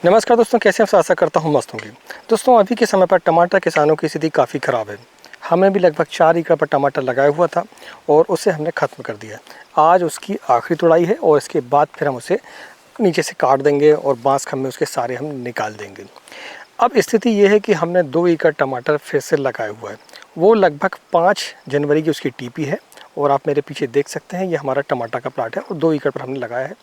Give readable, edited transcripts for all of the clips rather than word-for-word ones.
नमस्कार दोस्तों, कैसे हैं? आशा करता हूँ मस्त होंगे। दोस्तों, अभी के समय पर टमाटर किसानों की स्थिति काफ़ी ख़राब है। हमें भी लगभग 4 एकड़ पर टमाटर लगाया हुआ था और उसे हमने ख़त्म कर दिया। आज उसकी आखिरी तुड़ाई है और इसके बाद फिर हम उसे नीचे से काट देंगे और बांस खम्भे उसके सारे हम निकाल देंगे। अब स्थिति ये है कि हमने 2 एकड़ टमाटर फिर से लगाया हुआ है। वो लगभग 5 जनवरी की उसकी टीपी है और आप मेरे पीछे देख सकते हैं, ये हमारा टमाटर का प्लाट है और 2 एकड़ पर हमने लगाया है।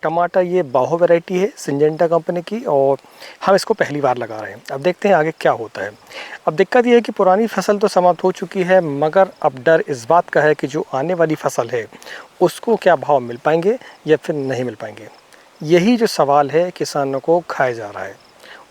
टमाटर ये बाहो वैरायटी है सिंजेंटा कंपनी की और हम इसको पहली बार लगा रहे हैं। अब देखते हैं आगे क्या होता है। अब दिक्कत ये है कि पुरानी फसल तो समाप्त हो चुकी है, मगर अब डर इस बात का है कि जो आने वाली फसल है उसको क्या भाव मिल पाएंगे या फिर नहीं मिल पाएंगे। यही जो सवाल है किसानों को खाया जा रहा है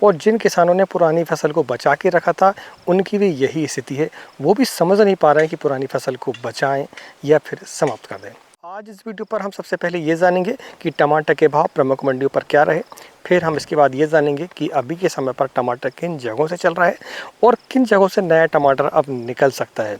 और जिन किसानों ने पुरानी फसल को बचा के रखा था उनकी भी यही स्थिति है। वो भी समझ नहीं पा रहे हैं कि पुरानी फसल को बचाएं या फिर समाप्त कर दें। आज इस वीडियो पर हम सबसे पहले ये जानेंगे कि टमाटर के भाव प्रमुख मंडियों पर क्या रहे। फिर हम इसके बाद ये जानेंगे कि अभी के समय पर टमाटर किन जगहों से चल रहा है और किन जगहों से नया टमाटर अब निकल सकता है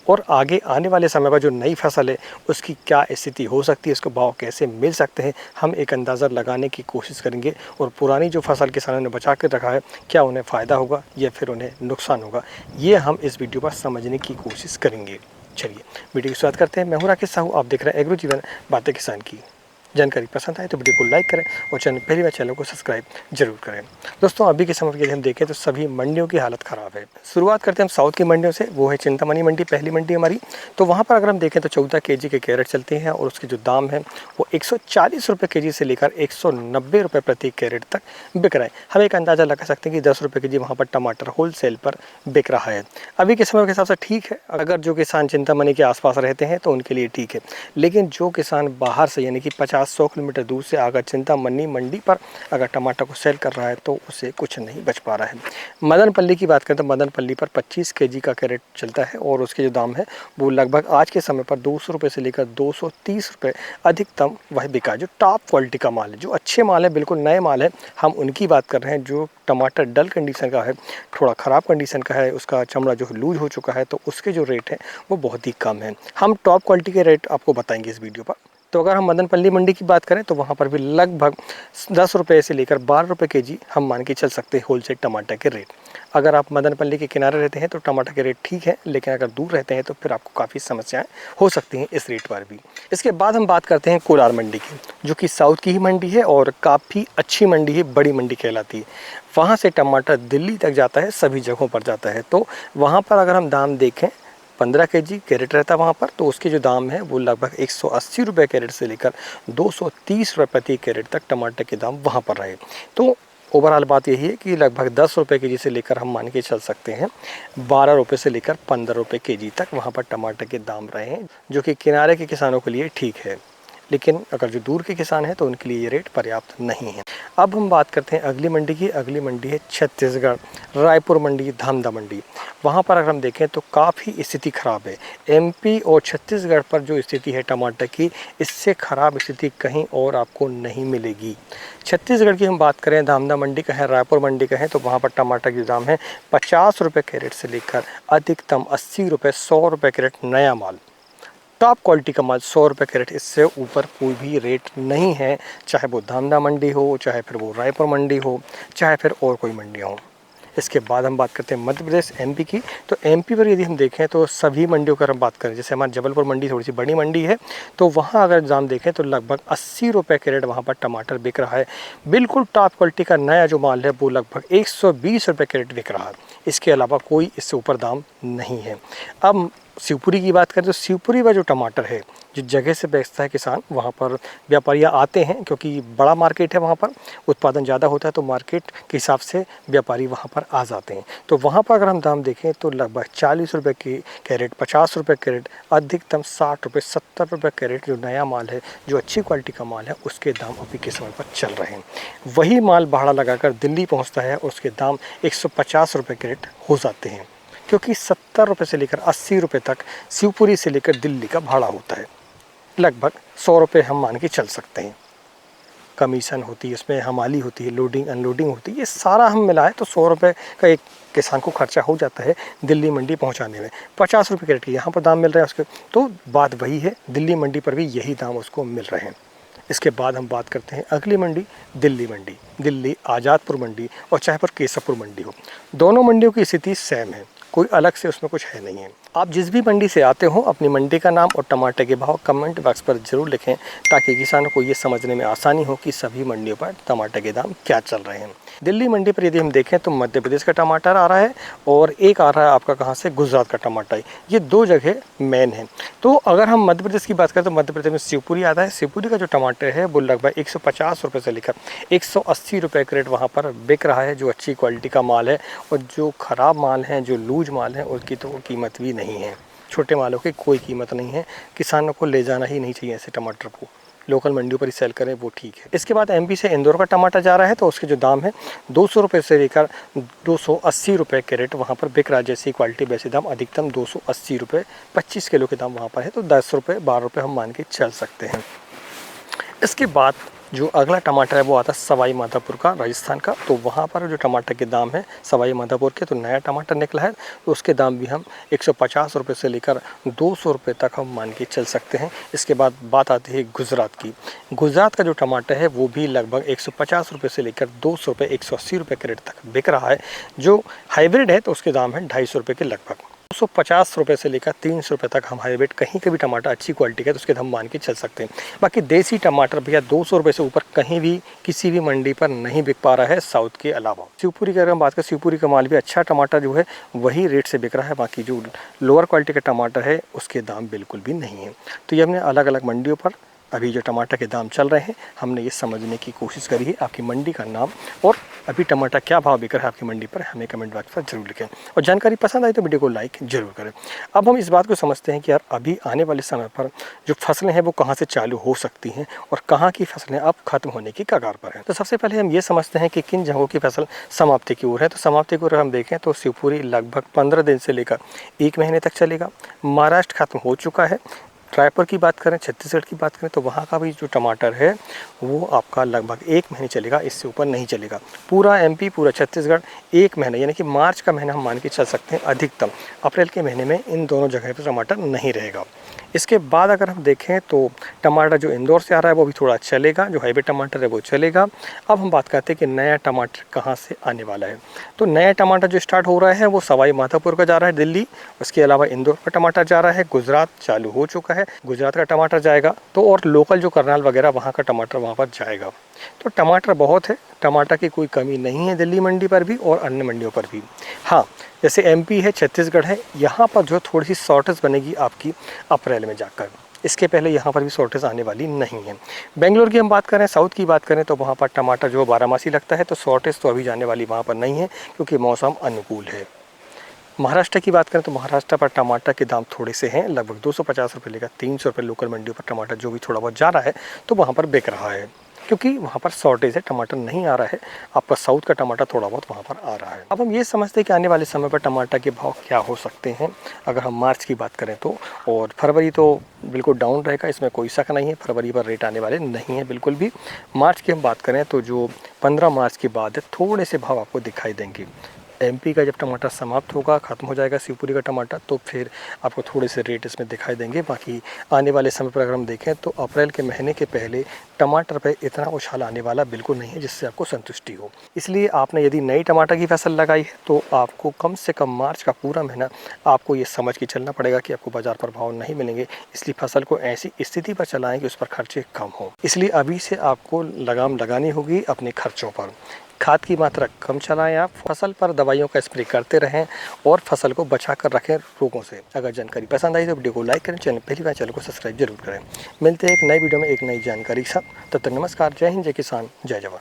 और आगे आने वाले समय पर जो नई फसल है उसकी क्या स्थिति हो सकती है, उसको भाव कैसे मिल सकते हैं, हम एक अंदाज़ा लगाने की कोशिश करेंगे। और पुरानी जो फसल किसानों ने बचा कर रखा है, क्या उन्हें फ़ायदा होगा या फिर उन्हें नुकसान होगा, ये हम इस वीडियो पर समझने की कोशिश करेंगे। चलिए वीडियो की शुरुआत करते हैं। मैं हूं राकेश साहू, आप देख रहे हैं एग्रो जीवन बातें किसान की। जानकारी पसंद आए तो वीडियो को लाइक करें और पहली बार चैनल को सब्सक्राइब जरूर करें। दोस्तों, अभी के समय यदि हम देखें तो सभी मंडियों की हालत ख़राब है। शुरुआत करते हैं हम साउथ की मंडियों से, वो है चिंतामणि मंडी, पहली मंडी हमारी। तो वहाँ पर अगर हम देखें तो 14 केजी के कैरेट चलते हैं और उसके जो दाम है वो 140 रुपये केजी से लेकर 190 रुपये प्रति कैरेट तक बिक रहा है। हम एक अंदाज़ा लगा सकते हैं कि 10 रुपये केजी वहाँ पर टमाटर होलसेल पर बिक रहा है। अभी के समय के हिसाब से ठीक है। अगर जो किसान चिंतामणि के आसपास रहते हैं तो उनके लिए ठीक है, लेकिन जो किसान बाहर से यानी कि 50-100 किलोमीटर दूर से अगर चिंतामणि मंडी पर अगर टमाटर को सेल कर रहा है तो उसे कुछ नहीं बच पा रहा है। मदनपल्ली की बात करें तो मदनपल्ली पर 25 केजी का कैरेट चलता है और उसके जो दाम है वो लगभग आज के समय पर 200 रुपये से लेकर 230 रुपये अधिकतम वह बिका। जो टॉप क्वालिटी का माल है, जो अच्छे माल है, बिल्कुल नए माल है, हम उनकी बात कर रहे हैं। जो टमाटर डल कंडीशन का है, थोड़ा ख़राब कंडीशन का है, उसका चमड़ा जो लूज हो चुका है, तो उसके जो रेट है वो बहुत ही कम है। हम टॉप क्वालिटी के रेट आपको बताएंगे इस वीडियो पर। तो अगर हम मदनपल्ली मंडी की बात करें तो वहाँ पर भी लगभग 10 रुपये से लेकर 12 रुपये केजी हम मान के चल सकते हैं होलसेल टमाटर के रेट। अगर आप मदनपल्ली के किनारे रहते हैं तो टमाटर के रेट ठीक है, लेकिन अगर दूर रहते हैं तो फिर आपको काफ़ी समस्याएं हो सकती हैं इस रेट पर भी। इसके बाद हम बात करते हैं कोलार मंडी की, जो कि साउथ की ही मंडी है और काफ़ी अच्छी मंडी है, बड़ी मंडी कहलाती है। वहाँ से टमाटर दिल्ली तक जाता है, सभी जगहों पर जाता है। तो वहाँ पर अगर हम दाम देखें, 15 केजी कैरेट रहता है वहाँ पर, तो उसके जो दाम है वो लगभग 180 रुपये कैरेट से लेकर 230 रुपये प्रति कैरेट तक टमाटर के दाम वहाँ पर रहे। तो ओवरऑल बात यही है कि लगभग 10 रुपये केजी से लेकर हम मान के चल सकते हैं 12 रुपये से लेकर 15 रुपये केजी तक वहाँ पर टमाटर के दाम रहे हैं, जो कि किनारे के किसानों के लिए ठीक है। लेकिन अगर जो दूर के किसान हैं तो उनके लिए ये रेट पर्याप्त नहीं है। अब हम बात करते हैं अगली मंडी की। अगली मंडी है छत्तीसगढ़, रायपुर मंडी, धामदा मंडी। वहाँ पर अगर हम देखें तो काफ़ी स्थिति ख़राब है। एमपी और छत्तीसगढ़ पर जो स्थिति है टमाटर की, इससे ख़राब स्थिति कहीं और आपको नहीं मिलेगी। छत्तीसगढ़ की हम बात करें, धामदा मंडी का है, रायपुर मंडी का है, तो वहाँ पर टमाटर की दाम है 50 रुपये कैरेट से लेकर अधिकतम 80 रुपये, 100 रुपये कैरेट नया माल। टॉप क्वालिटी का माल 100 रुपये कैरेट, इससे ऊपर कोई भी रेट नहीं है, चाहे वो धामदा मंडी हो, चाहे फिर वो रायपुर मंडी हो, चाहे फिर और कोई मंडी हो। इसके बाद हम बात करते हैं मध्य प्रदेश एमपी की। तो एमपी पर यदि हम देखें तो सभी मंडियों का हम बात करें, जैसे हमारी जबलपुर मंडी थोड़ी सी बड़ी मंडी है, तो वहाँ अगर दाम देखें तो लगभग 80 रुपये कैरेट वहाँ पर टमाटर बिक रहा है। बिल्कुल टॉप क्वालिटी का नया जो माल है वो लगभग 120 रुपये कैरेट बिक रहा है। इसके अलावा कोई इससे ऊपर दाम नहीं है। अब शिवपुरी की बात करें तो शिवपुरी का जो टमाटर है, जिस जगह से बेचता है किसान, वहाँ पर व्यापारियाँ आते हैं क्योंकि बड़ा मार्केट है, वहाँ पर उत्पादन ज़्यादा होता है, तो मार्केट के हिसाब से व्यापारी वहाँ पर आ जाते हैं। तो वहाँ पर अगर हम दाम देखें तो लगभग 40 रुपये की कैरेट, 50 रुपये कैरेट, अधिकतम 60 रुपये, 70 रुपये कैरेट जो नया माल है, जो अच्छी क्वालिटी का माल है, उसके दाम अभी के समय पर चल रहे हैं। वही माल भाड़ा लगाकर दिल्ली पहुँचता है, उसके दाम 150 रुपये कैरेट हो जाते हैं, क्योंकि 70 रुपये से लेकर 80 रुपये तक शिवपुरी से लेकर दिल्ली का भाड़ा होता है। लगभग 100 रुपये हम मान के चल सकते हैं। कमीशन होती है, इसमें हमाली होती है, लोडिंग अनलोडिंग होती है, ये सारा हम मिलाएं तो 100 रुपये का एक किसान को खर्चा हो जाता है दिल्ली मंडी पहुंचाने में। 50 रुपये कैरेट के यहाँ पर दाम मिल रहे हैं उसके, तो बात वही है, दिल्ली मंडी पर भी यही दाम उसको मिल रहे हैं। इसके बाद हम बात करते हैं अगली मंडी, दिल्ली मंडी। दिल्ली आज़ादपुर मंडी और चाहे पर केशवपुर मंडी हो, दोनों मंडियों की स्थिति सेम है, कोई अलग से उसमें कुछ है नहीं है। आप जिस भी मंडी से आते हो अपनी मंडी का नाम और टमाटर के भाव कमेंट बॉक्स पर ज़रूर लिखें, ताकि किसानों को ये समझने में आसानी हो कि सभी मंडियों पर टमाटर के दाम क्या चल रहे हैं। दिल्ली मंडी पर यदि हम देखें तो मध्य प्रदेश का टमाटर आ रहा है और एक आ रहा है आपका कहाँ से, गुजरात का टमाटर। ये दो जगह मेन है। तो अगर हम मध्य प्रदेश की बात करें तो मध्य प्रदेश में शिवपुरी आता है। शिवपुरी का जो टमाटर है वो लगभग 150 रुपये से लेकर 180 रुपये क्रेट वहाँ पर बिक रहा है, जो अच्छी क्वालिटी का माल है। और जो ख़राब माल है, जो लूज माल है, उसकी तो कीमत भी नहीं है। छोटे मालों की कोई कीमत नहीं है। किसानों को ले जाना ही नहीं चाहिए ऐसे टमाटर को, लोकल मंडियों पर ही सेल करें वो ठीक है। इसके बाद एमपी से इंदौर का टमाटर जा रहा है, तो उसके जो दाम है 200 रुपये से लेकर 280 रुपये कैरेट वहाँ पर बिक रहा है। जैसी क्वालिटी वैसे दाम, अधिकतम 280 रुपये 25 किलो के दाम वहाँ पर है, तो 10 रुपये 12 रुपये हम मान के चल सकते हैं। इसके बाद जो अगला टमाटर है वो आता है सवाई माधोपुर का, राजस्थान का। तो वहाँ पर जो टमाटर के दाम है सवाई माधोपुर के, तो नया टमाटर निकला है, तो उसके दाम भी हम 150 रुपये से लेकर 200 रुपये तक हम मान के चल सकते हैं। इसके बाद बात आती है गुजरात की। गुजरात का जो टमाटर है वो भी लगभग 150 रुपये से लेकर 200 रुपये 180 रुपये कैरेट तक बिक रहा है। जो हाइब्रिड है तो उसके दाम है 250 रुपये के लगभग। 250 रुपये से लेकर 300 रुपये तक हम हाइब्रिड कहीं का भी टमाटर अच्छी क्वालिटी का है तो उसके दाम मान के चल सकते हैं। बाकी देसी टमाटर भैया 200 रुपये से ऊपर कहीं भी किसी भी मंडी पर नहीं बिक पा रहा है साउथ के अलावा। शिवपुरी की अगर हम बात करें, शिवपुरी का माल भी अच्छा टमाटर जो है वही रेट से बिक रहा है। बाकी जो लोअर क्वालिटी का टमाटर है उसके दाम बिल्कुल भी नहीं है। तो ये हमने अलग अलग मंडियों पर अभी जो टमाटर के दाम चल रहे हैं हमने ये समझने की कोशिश करी है। आपकी मंडी का नाम और अभी टमाटर क्या भाव बिक रहा है आपकी मंडी पर हमें कमेंट बॉक्स पर जरूर लिखें, और जानकारी पसंद आई तो वीडियो को लाइक जरूर करें। अब हम इस बात को समझते हैं कि यार अभी आने वाले समय पर जो फसलें हैं वो कहाँ से चालू हो सकती हैं और कहाँ की फसलें अब खत्म होने की कगार पर हैं। तो सबसे पहले हम ये समझते हैं कि किन जगहों की फसल समाप्ति की ओर है। तो समाप्ति की ओर हम देखें तो शिवपुरी लगभग 15 दिन से लेकर 1 महीने तक चलेगा। महाराष्ट्र खत्म हो चुका है। रायपुर की बात करें, छत्तीसगढ़ की बात करें तो वहाँ का भी जो टमाटर है वो आपका लगभग 1 महीने चलेगा, इससे ऊपर नहीं चलेगा। पूरा एमपी, पूरा छत्तीसगढ़ 1 महीना, यानी कि मार्च का महीना हम मान के चल सकते हैं। अधिकतम अप्रैल के महीने में इन दोनों जगह पर टमाटर नहीं रहेगा। इसके बाद अगर हम देखें तो टमाटर जो इंदौर से आ रहा है वो भी थोड़ा चलेगा, जो हाईब्रिड टमाटर है वो चलेगा। अब हम बात करते हैं कि नया टमाटर कहाँ से आने वाला है। तो नया टमाटर जो स्टार्ट हो रहा है वो सवाई माधोपुर का जा रहा है, दिल्ली। उसके अलावा इंदौर का टमाटर जा रहा है, गुजरात चालू हो चुका है, गुजरात का टमाटर जाएगा। तो और लोकल जो करनाल वगैरह वहाँ का टमाटर वहाँ पर जाएगा। तो टमाटर बहुत है, टमाटर की कोई कमी नहीं है दिल्ली मंडी पर भी और अन्य मंडियों पर भी। हाँ, जैसे एमपी है, छत्तीसगढ़ है, यहाँ पर जो थोड़ी सी शॉर्टेज बनेगी आपकी अप्रैल में जाकर। इसके पहले यहाँ पर भी शॉर्टेज आने वाली नहीं है। बेंगलोर की हम बात करें, साउथ की बात करें तो वहाँ पर टमाटर जो 12 लगता है, तो शॉर्टेज तो अभी जाने वाली वहाँ पर नहीं है क्योंकि मौसम अनुकूल है। महाराष्ट्र की बात करें तो महाराष्ट्र पर टमाटर के दाम थोड़े से हैं, लगभग 250 रुपये लेकर 300 रुपये लोकल मंडियों पर टमाटर जो भी थोड़ा बहुत जा रहा है तो वहाँ पर बिक रहा है, क्योंकि वहाँ पर शॉर्टेज है, टमाटर नहीं आ रहा है। आपका साउथ का टमाटर थोड़ा बहुत वहाँ पर आ रहा है। अब हम ये समझते हैं कि आने वाले समय पर टमाटर के भाव क्या हो सकते हैं। अगर हम मार्च की बात करें तो, और फरवरी तो बिल्कुल डाउन रहेगा, इसमें कोई शक नहीं है। फरवरी पर रेट आने वाले नहीं है बिल्कुल भी। मार्च की हम बात करें तो जो 15 मार्च के बाद है थोड़े से भाव आपको दिखाई देंगे। एमपी का जब टमाटर समाप्त होगा, ख़त्म हो जाएगा शिवपुरी का टमाटर, तो फिर आपको थोड़े से रेट इसमें दिखाई देंगे। बाकी आने वाले समय पर अगर हम देखें तो अप्रैल के महीने के पहले टमाटर पे इतना उछाल आने वाला बिल्कुल नहीं है जिससे आपको संतुष्टि हो। इसलिए आपने यदि नई टमाटर की फसल लगाई है तो आपको कम से कम मार्च का पूरा महीना आपको ये समझ के चलना पड़ेगा कि आपको बाज़ार पर भाव नहीं मिलेंगे। इसलिए फसल को ऐसी स्थिति पर चलाएँ कि उस पर खर्चे कम हो। इसलिए अभी से आपको लगाम लगानी होगी अपने खर्चों पर। खाद की मात्रा कम चलाएं, आप फसल पर दवाइयों का स्प्रे करते रहें और फसल को बचा कर रखें रोगों से। अगर जानकारी पसंद आई तो वीडियो को लाइक करें, चैनल पहली बार चैनल को सब्सक्राइब जरूर करें। मिलते हैं एक नई वीडियो में एक नई जानकारी के साथ। तब तक नमस्कार, जय हिंद, जय किसान, जय जवान।